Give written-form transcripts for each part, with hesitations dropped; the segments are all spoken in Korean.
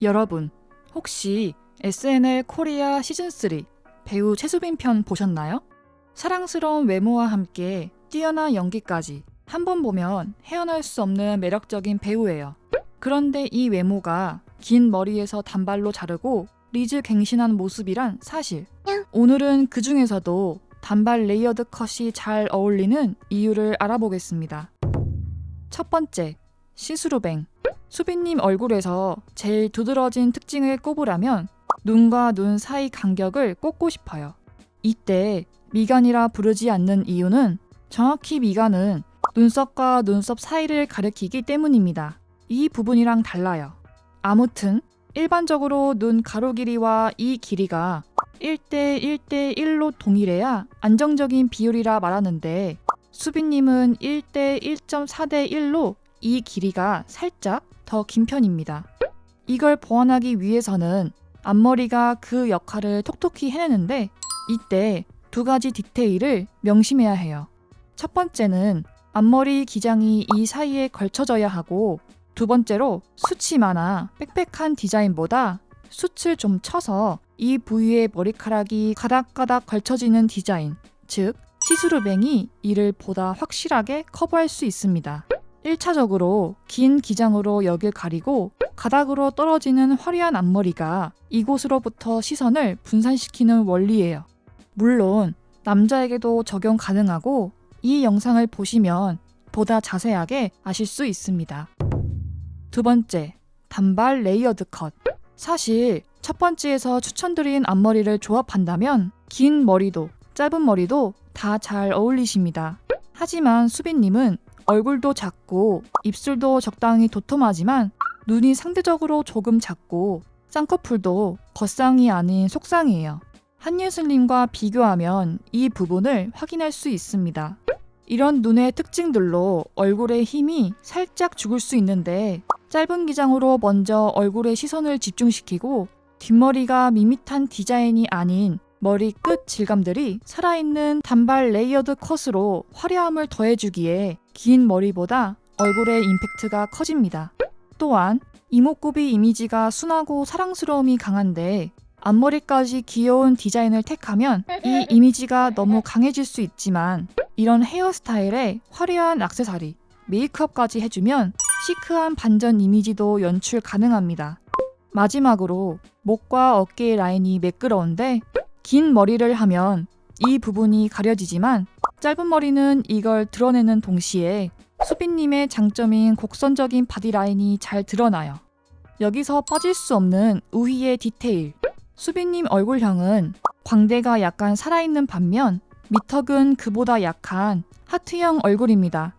여러분, 혹시 SNL 코리아 시즌3 배우 최수빈 편 보셨나요? 사랑스러운 외모와 함께 뛰어난 연기까지 한 번 보면 헤어날 수 없는 매력적인 배우예요. 그런데 이 외모가 긴 머리에서 단발로 자르고 리즈 갱신한 모습이란 사실. 오늘은 그 중에서도 단발 레이어드 컷이 잘 어울리는 이유를 알아보겠습니다. 첫 번째, 시스루뱅. 수빈님 얼굴에서 제일 두드러진 특징을 꼽으라면 눈과 눈 사이 간격을 꼽고 싶어요. 이때 미간이라 부르지 않는 이유는 정확히 미간은 눈썹과 눈썹 사이를 가리키기 때문입니다. 이 부분이랑 달라요. 아무튼 일반적으로 눈 가로 길이와 이 길이가 1대 1대 1로 동일해야 안정적인 비율이라 말하는데 수빈님은 1대 1.4대 1로 이 길이가 살짝 더 긴 편입니다. 이걸 보완하기 위해서는 앞머리가 그 역할을 톡톡히 해내는데 이때 두 가지 디테일을 명심해야 해요. 첫 번째는 앞머리 기장이 이 사이에 걸쳐져야 하고 두 번째로 숱이 많아 빽빽한 디자인보다 숱을 좀 쳐서 이 부위의 머리카락이 가닥가닥 걸쳐지는 디자인, 즉 시스루뱅이 이를 보다 확실하게 커버할 수 있습니다. 1차적으로 긴 기장으로 여길 가리고 가닥으로 떨어지는 화려한 앞머리가 이곳으로부터 시선을 분산시키는 원리예요. 물론 남자에게도 적용 가능하고 이 영상을 보시면 보다 자세하게 아실 수 있습니다. 두 번째, 단발 레이어드 컷. 사실 첫 번째에서 추천드린 앞머리를 조합한다면 긴 머리도 짧은 머리도 다 잘 어울리십니다. 하지만 수빈님은 얼굴도 작고 입술도 적당히 도톰하지만 눈이 상대적으로 조금 작고 쌍꺼풀도 겉쌍이 아닌 속쌍이에요. 한예슬님과 비교하면 이 부분을 확인할 수 있습니다. 이런 눈의 특징들로 얼굴의 힘이 살짝 죽을 수 있는데 짧은 기장으로 먼저 얼굴에 시선을 집중시키고 뒷머리가 밋밋한 디자인이 아닌 머리 끝 질감들이 살아있는 단발 레이어드 컷으로 화려함을 더해주기에 긴 머리보다 얼굴의 임팩트가 커집니다. 또한 이목구비 이미지가 순하고 사랑스러움이 강한데 앞머리까지 귀여운 디자인을 택하면 이 이미지가 너무 강해질 수 있지만 이런 헤어스타일에 화려한 액세서리, 메이크업까지 해주면 시크한 반전 이미지도 연출 가능합니다. 마지막으로 목과 어깨의 라인이 매끄러운데 긴 머리를 하면 이 부분이 가려지지만 짧은 머리는 이걸 드러내는 동시에 수빈님의 장점인 곡선적인 바디라인이 잘 드러나요. 여기서 빠질 수 없는 우희의 디테일. 수빈님 얼굴형은 광대가 약간 살아있는 반면 밑턱은 그보다 약한 하트형 얼굴입니다.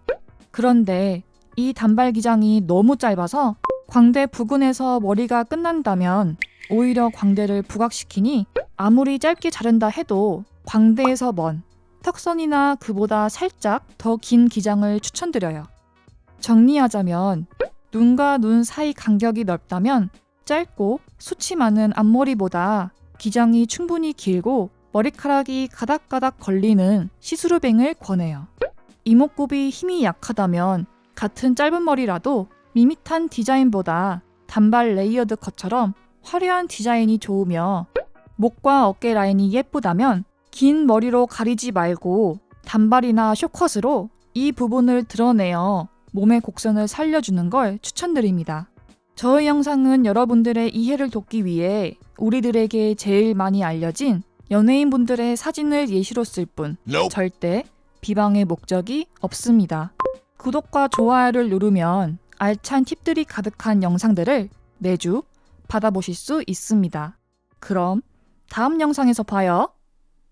그런데 이 단발 기장이 너무 짧아서 광대 부근에서 머리가 끝난다면 오히려 광대를 부각시키니 아무리 짧게 자른다 해도 광대에서 먼 턱선이나 그보다 살짝 더 긴 기장을 추천드려요. 정리하자면 눈과 눈 사이 간격이 넓다면 짧고 숱이 많은 앞머리보다 기장이 충분히 길고 머리카락이 가닥가닥 걸리는 시스루뱅을 권해요. 이목구비 힘이 약하다면 같은 짧은 머리라도 밋밋한 디자인보다 단발 레이어드 컷처럼 화려한 디자인이 좋으며 목과 어깨 라인이 예쁘다면 긴 머리로 가리지 말고 단발이나 숏컷으로 이 부분을 드러내어 몸의 곡선을 살려주는 걸 추천드립니다. 저의 영상은 여러분들의 이해를 돕기 위해 우리들에게 제일 많이 알려진 연예인분들의 사진을 예시로 쓸 뿐 절대 비방의 목적이 없습니다. 구독과 좋아요를 누르면 알찬 팁들이 가득한 영상들을 매주 받아보실 수 있습니다. 그럼 다음 영상에서 봐요.